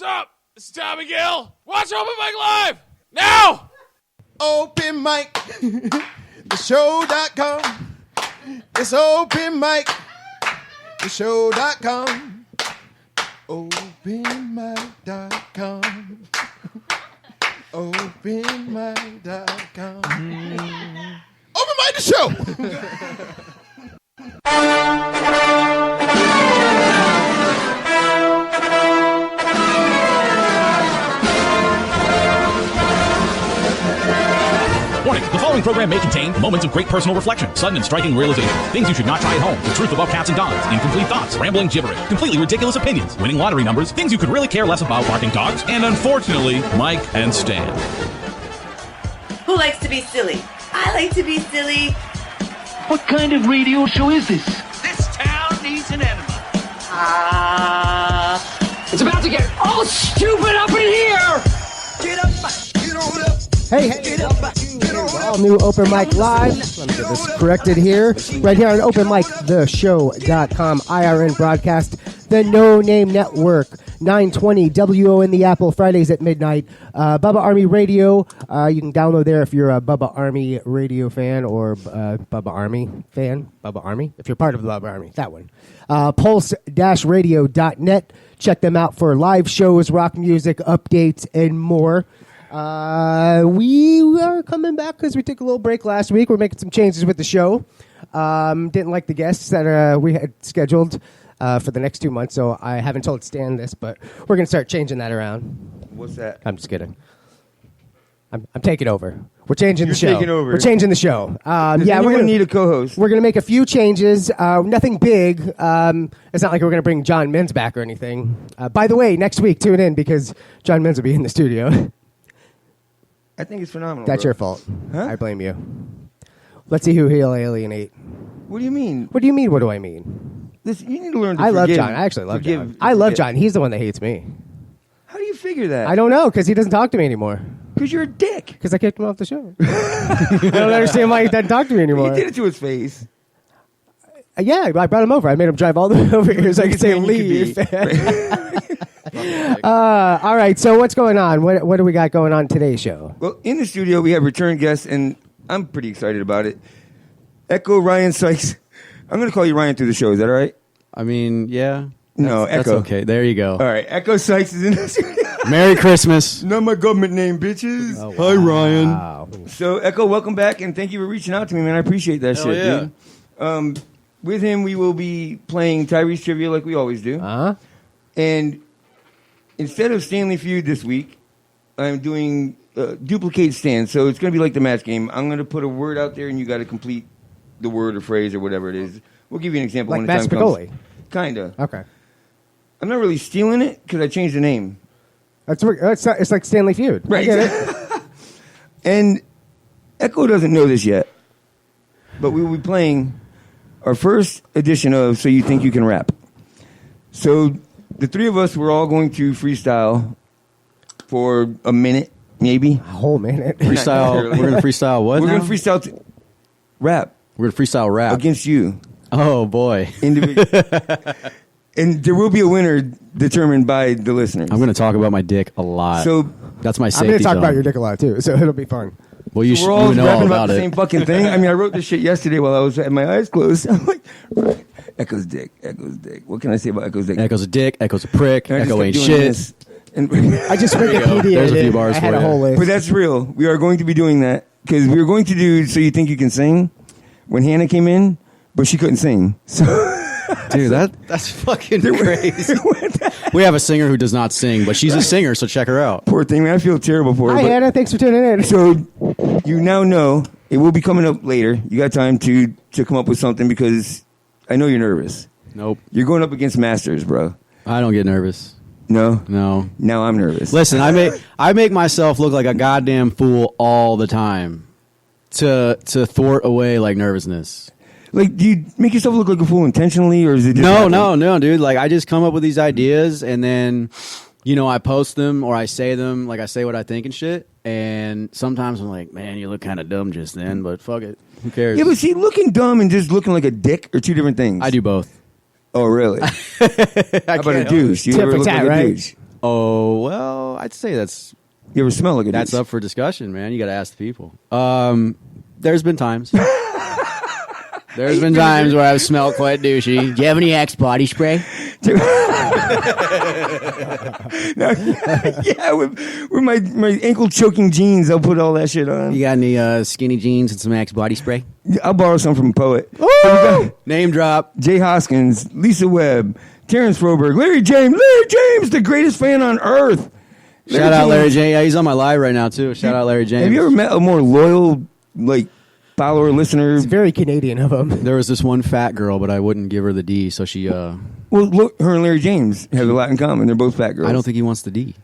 up? This is Tommy Gill. Watch Open Mic Live now. Open Mic, the show.com. It's Open Mic, the show.com. OpenMic.com. OpenMic.com. Open Mic, the show. Warning, the following program may contain moments of great personal reflection, sudden and striking realization, things you should not try at home, the truth about cats and dogs, incomplete thoughts, rambling gibberish, completely ridiculous opinions, winning lottery numbers, things you could really care less about, barking dogs, and unfortunately, Mike and Stan. Who likes to be silly? I like to be silly. What kind of radio show is this? This town needs an enema. It's about to get all stupid up in here! Get up, get on up. Hey, all new Open Mic Live. Let me get this corrected here. Right here on OpenMicTheShow.com, IRN Broadcast, the No Name Network, 920 WO in the Apple, Fridays at midnight. Bubba Army Radio. You can download there if you're a Bubba Army Radio fan or Bubba Army fan. Bubba Army, if you're part of the Bubba Army, that one. Pulse-radio.net. Check them out for live shows, rock music, updates, and more. We are coming back because we took a little break last week. We're making some changes with the show. Didn't like the guests that we had scheduled for the next 2 months, so I haven't told Stan this, but we're going to start changing that around. What's that? I'm just kidding. I'm taking over. We're changing the show. Taking over. We're changing the show. We're going to need a co-host. We're going to make a few changes. Nothing big. It's not like we're going to bring John Mins back or anything. By the way, next week, tune in because John Mins will be in the studio. I think it's phenomenal. That's bro. your fault. Huh? I blame you. Let's see who he'll alienate. What do you mean? What do you mean? What do I mean? Listen, you need to learn to I love forgive. John. I actually love Forgive- John. I love forget. John. He's the one that hates me. How do you figure that? I don't know because he doesn't talk to me anymore. Because you're a dick. Because I kicked him off the show. I don't understand why he doesn't talk to me anymore. You did it to his face. Yeah, I brought him over. I made him drive all the way over here so I could say Man you leave. could be. All right, so what's going on? What do we got going on today's show? Well, in the studio, we have return guests, and I'm pretty excited about it. Ekko, Ryan, Sykes. I'm going to call you Ryan through the show. Is that all right? I mean, yeah. No, That's Ekko. okay. There you go. All right, Ekko Sykes is in the studio. Merry Christmas. Not my government name, bitches. Oh, wow. Hi, Ryan. Wow. So, Ekko, welcome back, and thank you for reaching out to me, man. I appreciate that Hell shit, yeah. dude. With him, we will be playing Tyree's Trivia like we always do. Uh-huh. And instead of Stanley Feud this week, I'm doing duplicate Stan. So it's going to be like the match game. I'm going to put a word out there, and you got to complete the word or phrase or whatever it is. We'll give you an example Like when the Matt time Spicoli. comes. Kind of. Okay. I'm not really stealing it because I changed the name. It's like Stanley Feud. Right. I get it. And Ekko doesn't know this yet, but we will be playing our first edition of So You Think You Can Rap. So the three of us were all going to freestyle for a minute, maybe. A whole minute. Freestyle. We're going to freestyle what We're now? going to freestyle rap We're going to freestyle rap. against you. Oh, boy. And there will be a winner determined by the listeners. I'm going to talk about my dick a lot. So that's my I'm safety going to talk zone. about your dick a lot, too, so it'll be fun. Well, you we're all should know all rapping about the it. same fucking thing. I mean, I wrote this shit yesterday while I was had my eyes closed. I'm like, Ekko's dick, Ekko's dick. What can I say about Ekko's dick? Echo's a dick. Echo's a prick. And I just Echo kept ain't doing shit. this. And I just Wikipedia. There's a few bars I had for a you. whole list. But that's real. We are going to be doing that because we were going to do So You Think You Can Sing when Hannah came in, but she couldn't sing. So, Dude, that's fucking crazy. We have a singer who does not sing, but she's a singer, so check her out. poor thing, man. I feel terrible for her. Hi, but- Hannah. Thanks for tuning in. So you now know it will be coming up later. You got time to come up with something because I know you're nervous. Nope. You're going up against masters, bro. I don't get nervous. No? No. Now I'm nervous. Listen, I make myself look like a goddamn fool all the time to thwart away like nervousness. Like, do you make yourself look like a fool intentionally, or is it just No, dude. Like, I just come up with these ideas, and then, I post them, or I say them, like I say what I think and shit, and sometimes I'm like, man, you look kind of dumb just then, but fuck it. Who cares? Yeah, but see, looking dumb and just looking like a dick are two different things. I do both. Oh, really? How about a douche? You Tit ever for look tat, like a right? douche? Oh, well, I'd say that's You ever smell like a that's douche? up for discussion, man. You got to ask the people. There's been times. There's been times where I've smelled quite douchey. Do you have any Axe body spray? No, yeah, with my ankle choking jeans, I'll put all that shit on. You got any skinny jeans and some Axe body spray? I'll borrow some from a poet. Name drop. Jay Hoskins, Lisa Webb, Terrence Froberg, Larry James, the greatest fan on earth. Shout out Larry James. Yeah, he's on my live right now too. Shout out Larry James. Have you ever met a more loyal, like, follower, listener? It's very Canadian of him. There was this one fat girl, but I wouldn't give her the D, so she. Well, look, her and Larry James have a lot in common. They're both fat girls. I don't think he wants the D.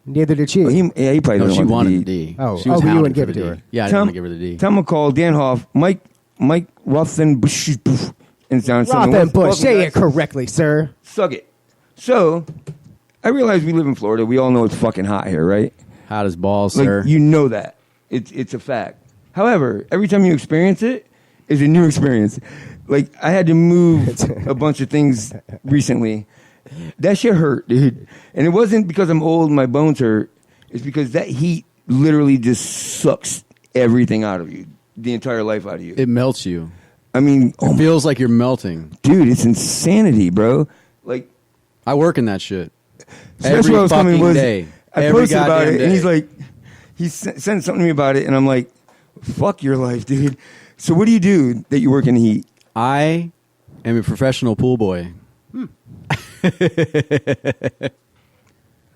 Neither did she. Well, he probably No, doesn't she want wanted the the D. D. Oh, she was but you hounding wouldn't give for it to the her. D. Yeah, I didn't want to give her the D. Tom McCall, Dan Hoff, Mike Rothenbush, and sound Rothenbush. Say it correctly, sir. Suck it. So, I realize we live in Florida. We all know it's fucking hot here, right? Hot as balls, Like, sir. you know that. It's a fact. However, every time you experience it, it's a new experience. Like, I had to move a bunch of things recently. That shit hurt, dude. And it wasn't because I'm old and my bones hurt. It's because that heat literally just sucks everything out of you. The entire life out of you. It melts you. I mean, It feels like you're melting. dude, it's insanity, bro. Like, I work in that shit. so that's Every where I was coming fucking was, day. I Every posted about goddamn it, and day. he's like, he sent something to me about it, and I'm like, fuck your life, dude. So what do you do that you work in the heat? I am a professional pool boy.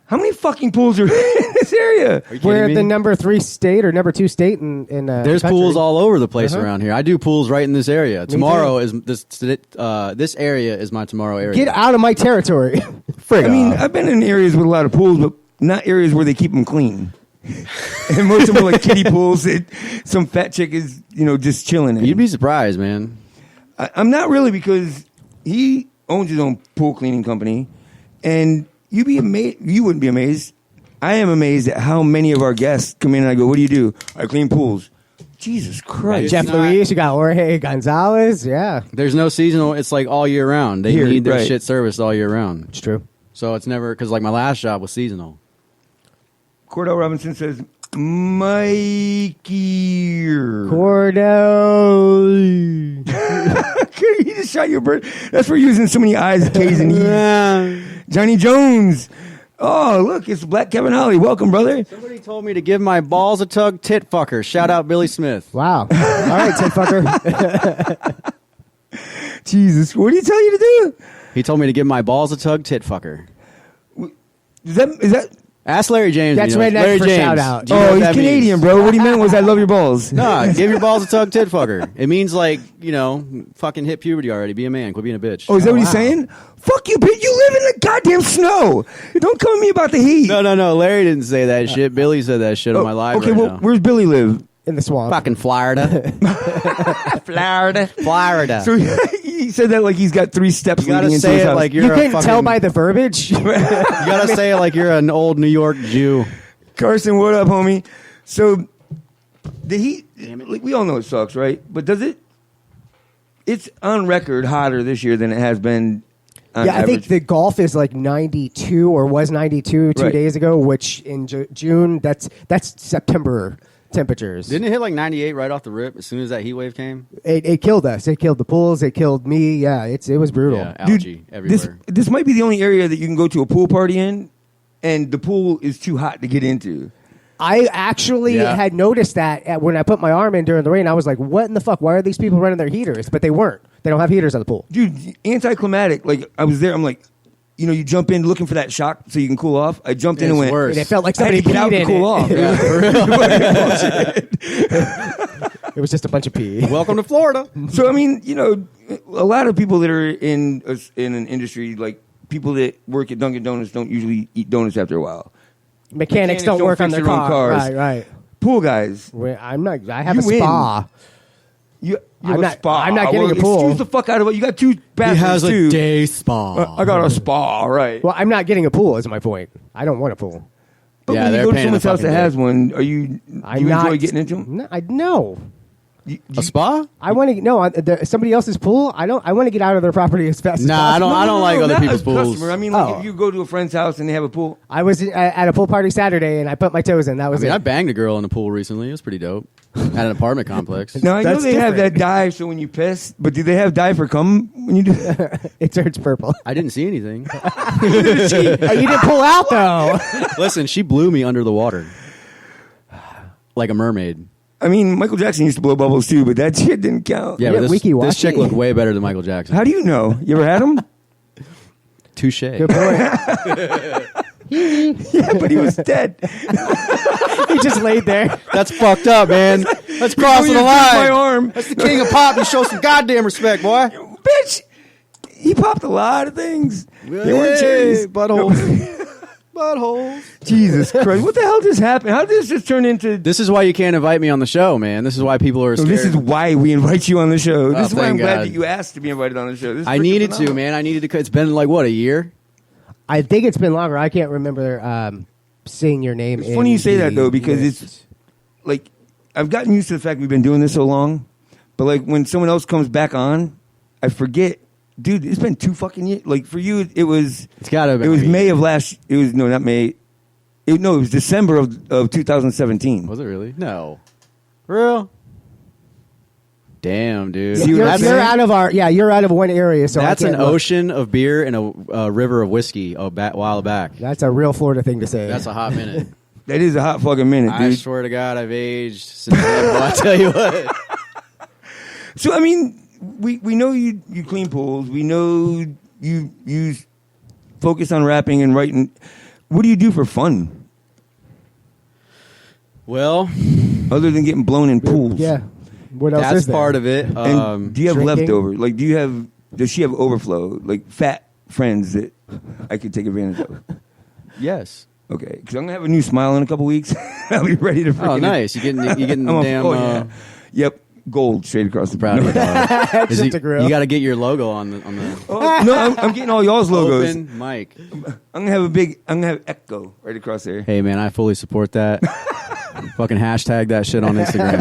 How many fucking pools are in this area? Are you We're kidding the me? number 3 state or number 2 state in There's the country. pools all over the place Uh-huh. around here. I do pools right in this area. too. Tomorrow is this area is my tomorrow area. Get out of my territory. I mean, I've been in areas with a lot of pools, but not areas where they keep them clean. And most of them are like kiddie pools that some fat chick is, just chilling in. You'd be surprised, man. I'm not really, because he owns his own pool cleaning company, and you'd be amazed. You wouldn't be amazed. I am amazed at how many of our guests come in and I go, "What do you do?" "I clean pools." Jesus Christ! Jeff Luis, you got Jorge Gonzalez. Yeah, There's no seasonal. It's like all year round. They Here, need their right. shit serviced all year round. it's true. So it's never because like my last job was seasonal. Cordell Robinson says, "Mikey." Cordell. You just shot your bird. That's for using so many I's, K's, and E's. Johnny Jones. Oh, look, it's Black Kevin Holly. Welcome, brother. Somebody told me to give my balls a tug, tit fucker. Shout out Billy Smith. Wow. All right, tit fucker. Jesus, what did he tell you to do? He told me to give my balls a tug, tit fucker. Is that? Ask Larry James. That's you know. right next Larry for James. shout out. Do you know what He's that Canadian, means? bro. What he meant was, "I love your balls." No, give your balls a tug, tit fucker. It means like, fucking hit puberty already. Be a man. Quit being a bitch. Oh, is that what he's wow. saying? Fuck you, bitch. You live in the goddamn snow. Don't come at me about the heat. No. Larry didn't say that shit. Billy said that shit on my live Okay, right well, now. where's Billy live? In the swamp. Fucking Florida. Florida. So he said that like he's got 3 steps You gotta leading into say his it house. like You you're a couldn't fucking, tell by the verbiage. You gotta say it like you're an old New York Jew. Carson, what up, homie? So the heat, like, we all know it sucks, right? But does it? It's on record hotter this year than it has been. On Yeah, I think average. the Gulf is like 92 or was 92 2 Right. days ago, which in June, that's September temperatures. Didn't it hit like 98 right off the rip as soon as that heat wave came? It killed us. It killed the pools. It killed me. Yeah, it was brutal. Yeah, algae everywhere. This might be the only area that you can go to a pool party in, and the pool is too hot to get into. I actually Yeah. had noticed that when I put my arm in during the rain. I was like, what in the fuck? Why are these people running their heaters? But they weren't. They don't have heaters at the pool. Dude, anticlimactic. Like, I was there, I'm like, you jump in looking for that shock so you can cool off. I jumped in and It's went, worse. And it felt like I had somebody to get out peed to in cool it. off. Yeah, for real. It was just a bunch of pee. Welcome to Florida. So, I mean, a lot of people that are in an industry, like people that work at Dunkin' Donuts don't usually eat donuts after a while. Mechanics don't work on fix their their own car. cars. Right. Pool guys. I'm not. I have You a win. spa. You I'm have a not- spa. I'm not getting Well, a pool. Excuse the fuck out of it. You got 2 bathrooms, too. day spa. I got a spa, right. Well, I'm not getting a pool. Is my point. I don't want a pool. But Yeah, when you they're go to paying someone's the house that fucking has one, you enjoy getting into them? No. A spa? I want to somebody else's pool. I want to get out of their property as fast as Nah, possible. I don't like other not people's as pools. customer. I mean, like, Oh. if you go to a friend's house and they have a pool. I was at a pool party Saturday and I put my toes in. That was I it. banged a girl in a pool recently. It was pretty dope. At an apartment complex. Now, I know That's they have different. that dye so when you piss, but do they have dye for cum when you do that? It turns purple. I didn't see anything. Oh, you didn't pull out though. Listen, she blew me under the water. Like a mermaid. I mean, Michael Jackson used to blow bubbles too, but that shit didn't count. Yeah, Yeah, but wiki this chick wacky. looked way better than Michael Jackson. How do you know? You ever had him? Touche. Good point. Yeah, but he was dead. He just laid there. That's fucked up, man. That's crossing the My line. arm. That's the king of pop. You show some goddamn respect, boy. Bitch, he popped a lot of things. They weren't Hey, cherries. buttholes. Buttholes. Jesus Christ. What the hell just happened? How did this just turn into... This is why you can't invite me on the show, man. This is why people are So scared. this is why we invite you on the show. This is why I'm thank glad God. that you asked to be invited on the show. This is I freaking needed to, phenomenal. man. I needed to. It's been like, what, a year? I think it's been longer. I can't remember seeing your name. It's funny you say that, though, because it's like I've gotten used to the fact we've been doing this so long, but like when someone else comes back on, I forget. Dude, it's been 2 fucking years. Like for you, it was. It's gotta have been It was like a May year. of last. It was not May. It was December of 2017. Was it really? No. Real? Damn, dude. See what You're, I'm saying? you're out of our. Yeah, you're out of one area. So That's I an can't look. ocean of beer and a river of whiskey a while back. That's a real Florida thing to say. That's a hot minute. That is a hot fucking minute, I dude. swear to God, I've aged since then, boy, I tell you what. So I mean, we know you clean pools. We know you focus on rapping and writing. What do you do for fun Well, other than getting blown in pools? Yeah. What else that's is there? part of it. And do you have drinking? leftover? Like, does she have overflow? Like fat friends that I could take advantage of? Yes. Okay, because I'm gonna have a new smile in a couple weeks. I'll be ready to. Oh, freaking- nice. You getting the I'm damn. yeah. Yep, gold straight across the Proud of you, dog. Just a grill. You got to get your logo on the. Oh, no, I'm getting all y'all's logos. Open mic. I'm gonna have Ekko right across there. Hey man, I fully support that. Fucking hashtag that shit on Instagram.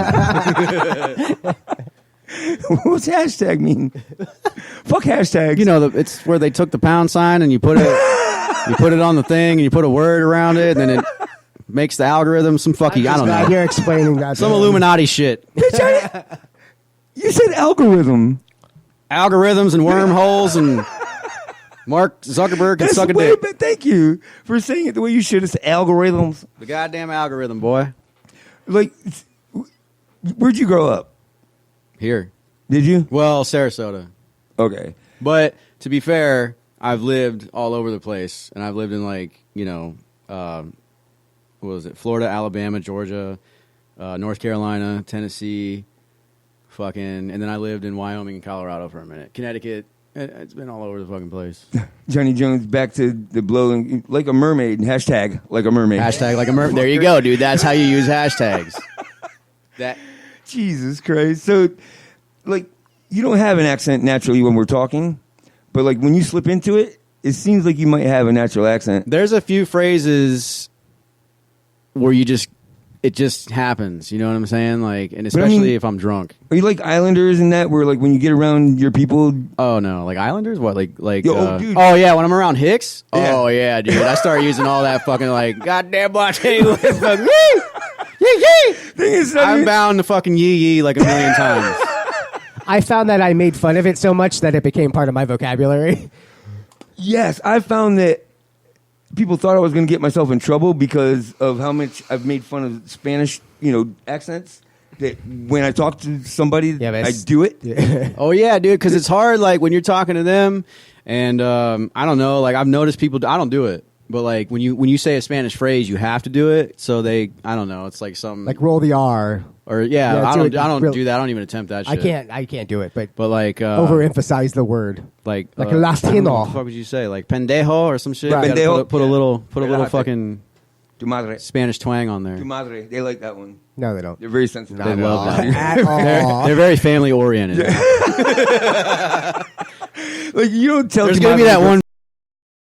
What's hashtag mean? Fuck hashtags. You know, it's where they took the pound sign and you put it on the thing and you put a word around it and then it makes the algorithm some fucky. I don't Glad know. You're explaining that. Some to him. Illuminati shit. You said algorithm. Algorithms and wormholes and Mark Zuckerberg can suck a way dick. better. Thank you for saying it the way you should. It's algorithms. The goddamn algorithm, boy. Like, where'd you grow up? Here. Did you? Well, Sarasota. Okay. But to be fair, I've lived all over the place, and I've lived in what was it? Florida, Alabama, Georgia, North Carolina, Tennessee, and then I lived in Wyoming and Colorado for a minute. Connecticut. It's been all over the fucking place. Johnny Jones back to the blowing like a mermaid. Hashtag like a mermaid. Hashtag like a mermaid. There you go, dude. That's how you use hashtags. That. Jesus Christ. So, like, you don't have an accent naturally when we're talking, but like when you slip into it, it seems like you might have a natural accent. There's a few phrases where it just happens. You know what I'm saying? Like, and especially if I'm drunk. Are you like Islanders in that where like when you get around your people? Oh no, like Islanders? What? Like? Yo, dude. Oh yeah, when I'm around Hicks. Yeah. Oh yeah, dude. I start using all that fucking like, goddamn, boy, I tell you what, fuck, Thing is, I'm bound to fucking yee like a million times. I found that I made fun of it so much that it became part of my vocabulary. Yes, I found that people thought I was going to get myself in trouble because of how much I've made fun of Spanish, accents. That when I talk to somebody, Yeah, but I it's- do it. Oh yeah, dude, because it's hard. Like when you're talking to them, and I don't know. Like I've noticed people. I don't do it, but like when you say a Spanish phrase, you have to do it. So I don't know. It's like something Like roll the R. or Yeah, I do don't it do that. I don't even attempt that shit. I can't do it, but But overemphasize the word. like Like I don't know, Latino. what the fuck would you say? Like pendejo or some shit. Right. You gotta Pendejo. Put a little Relate. fucking Tu madre. Spanish twang on there. Tu madre. They like that one. No, they don't. They're very sensitive. They love that. At all. They're very family oriented. Like you don't tell. There's Tu gonna be madre that one